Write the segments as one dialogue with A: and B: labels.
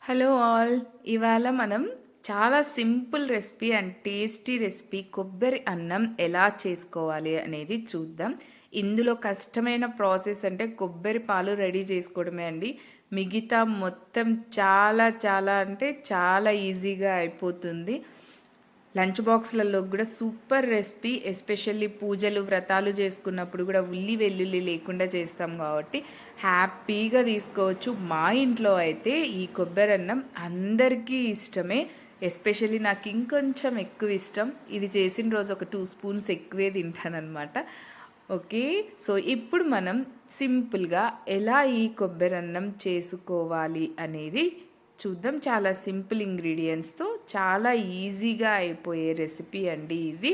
A: Hello all. ఇవాళ మనం చాలా simple recipe and tasty recipe కొబ్బరి అన్నం ఎలా చేసుకోవాలి అనేది చూద్దాం. ఇందులో కష్టమైన ప్రాసెస్ అంటే కొబ్బరి పాలు రెడీ చేసుకోవడమే అండి. మిగతా మొత్తం చాలా చాలా అంటే చాలా ఈజీగా అయిపోతుంది. లంచ్ బాక్స్లలో కూడా సూపర్ రెసిపీ. ఎస్పెషల్లీ పూజలు వ్రతాలు చేసుకున్నప్పుడు కూడా ఉల్లి వెల్లుల్లి లేకుండా చేస్తాం కాబట్టి హ్యాపీగా తీసుకోవచ్చు. మా ఇంట్లో అయితే ఈ కొబ్బరి అన్నం అందరికీ ఇష్టమే. ఎస్పెషల్లీ నాకు ఇంకొంచెం ఎక్కువ ఇష్టం. ఇది చేసిన రోజు ఒక 2 స్పూన్స్ ఎక్కువే తింటానన్నమాట. ఓకే, సో ఇప్పుడు మనం సింపుల్గా ఎలా ఈ కొబ్బరి అన్నం చేసుకోవాలి అనేది చూద్దాం. చాలా సింపుల్ ఇంగ్రీడియంట్స్తో చాలా ఈజీగా అయిపోయే రెసిపీ అండి ఇది.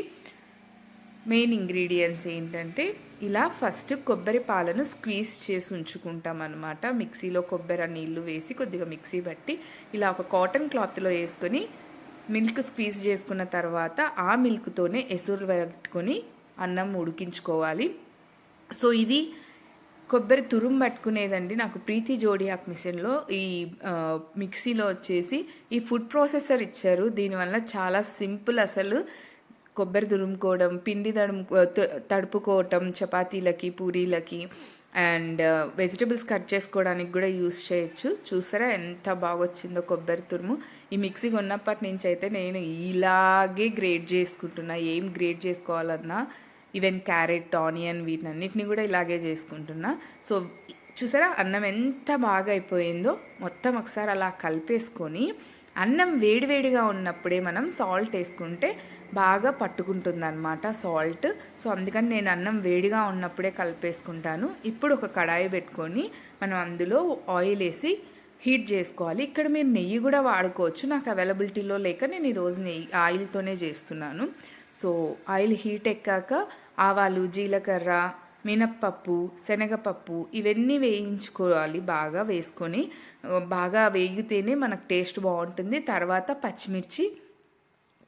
A: మెయిన్ ఇంగ్రీడియంట్స్ ఏంటంటే ఇలా ఫస్ట్ కొబ్బరి పాలను స్క్వీజ్ చేసి ఉంచుకుంటాం అనమాట. మిక్సీలో కొబ్బరి నీళ్ళు వేసి కొద్దిగా మిక్సీ పట్టి ఇలా ఒక కాటన్ క్లాత్లో వేసుకొని మిల్క్ స్క్వీజ్ చేసుకున్న తర్వాత ఆ మిల్క్తోనే ఎసురు పెట్టుకొని అన్నం ఉడికించుకోవాలి. సో ఇది కొబ్బరి తురుము పట్టుకునేదండి. నాకు ప్రీతి జోడియాక్ మిషన్లో ఈ మిక్సీలో వచ్చేసి ఈ ఫుడ్ ప్రాసెసర్ ఇచ్చారు. దీనివల్ల చాలా సింపుల్. అసలు కొబ్బరి తురుముకోవడం, పిండి తడుపుకోవటం చపాతీలకి పూరీలకి అండ్ వెజిటబుల్స్ కట్ చేసుకోవడానికి కూడా యూస్ చేయొచ్చు. చూసారా ఎంత బాగా వచ్చిందో కొబ్బరి తురుము. ఈ మిక్సీ కొన్నప్పటి నుంచి అయితే నేను ఇలాగే గ్రేట్ చేసుకుంటున్నా. ఏం గ్రేట్ చేసుకోవాలన్నా ఈవెన్ క్యారెట్, ఆనియన్ వీటన్నిటిని కూడా ఇలాగే చేసుకుంటున్నా. సో చూసారా అన్నం ఎంత బాగా అయిపోయిందో. మొత్తం ఒకసారి అలా కలిపేసుకొని అన్నం వేడివేడిగా ఉన్నప్పుడే మనం సాల్ట్ వేసుకుంటే బాగా పట్టుకుంటుంది అన్నమాట సాల్ట్. సో అందుకని నేను అన్నం వేడిగా ఉన్నప్పుడే కలిపేసుకుంటాను. ఇప్పుడు ఒక కడాయి పెట్టుకొని మనం అందులో ఆయిల్ వేసి హీట్ చేసుకోవాలి. ఇక్కడ మీరు నెయ్యి కూడా వాడుకోవచ్చు. నాకు అవైలబిలిటీలో లేక నేను ఈరోజు ఆయిల్తోనే చేస్తున్నాను. సో ఆయిల్ హీట్ ఎక్కాక ఆవాలు, జీలకర్ర, మినప్పప్పు, శనగపప్పు ఇవన్నీ వేయించుకోవాలి. బాగా వేసుకొని బాగా వేగితేనే మనకు టేస్ట్ బాగుంటుంది. తర్వాత పచ్చిమిర్చి,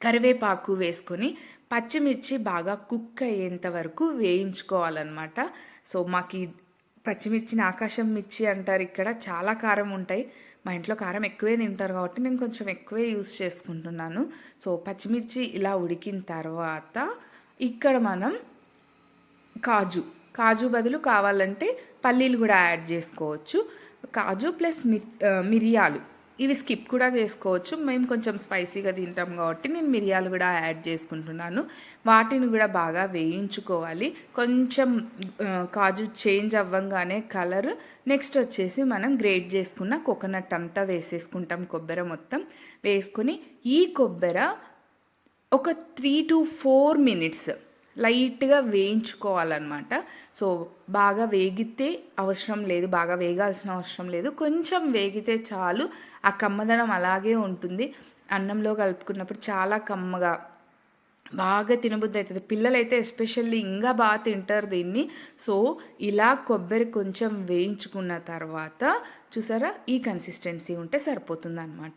A: కరివేపాకు వేసుకొని పచ్చిమిర్చి బాగా కుక్ అయ్యేంత వరకు వేయించుకోవాలన్నమాట. సో మాకు పచ్చిమిర్చిని ఆకాశం మిర్చి అంటారు. ఇక్కడ చాలా కారం ఉంటాయి. మా ఇంట్లో కారం ఎక్కువే తింటారు కాబట్టి నేను కొంచెం ఎక్కువే యూస్ చేసుకుంటున్నాను. సో పచ్చిమిర్చి ఇలా ఉడికిన తర్వాత ఇక్కడ మనం కాజు బదులు కావాలంటే పల్లీలు కూడా యాడ్ చేసుకోవచ్చు. కాజు ప్లస్ మిరియాలు ఇవి స్కిప్ కూడా చేసుకోవచ్చు. మేము కొంచెం స్పైసీగా తింటాం కాబట్టి నేను మిరియాలు కూడా యాడ్ చేసుకుంటున్నాను. వాటిని కూడా బాగా వేయించుకోవాలి. కొంచెం కాజు చేంజ్ అవ్వంగానే కలర్ నెక్స్ట్ వచ్చేసి మనం గ్రేట్ చేసుకున్న కోకోనట్ అంతా వేసేసుకుంటాం. కొబ్బరి మొత్తం వేసుకొని ఈ కొబ్బరి ఒక 3 to 4 మినిట్స్ లైట్గా వేయించుకోవాలన్నమాట. సో బాగా వేగితే అవసరం లేదు, బాగా వేగాల్సిన అవసరం లేదు. కొంచెం వేగితే చాలు. ఆ కమ్మదనం అలాగే ఉంటుంది. అన్నంలో కలుపుకున్నప్పుడు చాలా కమ్మగా బాగా తినబుద్ధి అవుతుంది. పిల్లలైతే ఎస్పెషల్లీ ఇంకా బాగా తింటారు దీన్ని. సో ఇలా కొబ్బరి కొంచెం వేయించుకున్న తర్వాత చూసారా ఈ కన్సిస్టెన్సీ ఉంటే సరిపోతుంది అనమాట.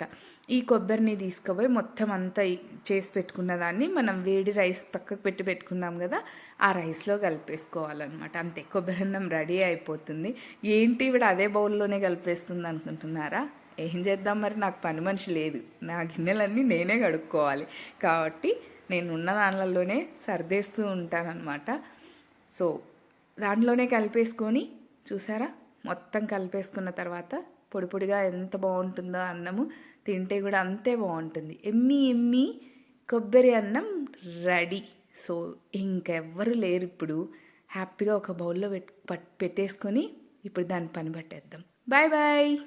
A: ఈ కొబ్బరిని తీసుకుపోయి మొత్తం అంతా చేసి పెట్టుకున్న దాన్ని మనం వేడి రైస్ పక్కకు పెట్టుకున్నాం కదా, ఆ రైస్లో కలిపేసుకోవాలన్నమాట. అంతే, కొబ్బరి అన్నం రెడీ అయిపోతుంది. ఏంటి ఇవిడ అదే బౌల్లోనే కలిపేస్తుంది అనుకుంటున్నారా? ఏం చేద్దాం మరి, నాకు పని మనిషి లేదు. నా గిన్నెలన్నీ నేనే కడుక్కోవాలి కాబట్టి నేను ఉన్న దాంట్లోనే సర్దేస్తూ ఉంటానన్నమాట. సో దాంట్లోనే కలిపేసుకొని చూసారా మొత్తం కలిపేసుకున్న తర్వాత పొడి పొడిగా ఎంత బాగుంటుందో అన్నము. తింటే కూడా అంతే బాగుంటుంది. ఎమ్మి కొబ్బరి అన్నం రెడీ. సో ఇంకెవ్వరు లేరు ఇప్పుడు. హ్యాపీగా ఒక బౌల్లో పెట్టేసుకొని ఇప్పుడు దాన్ని పని పట్టేద్దాం. Bye bye.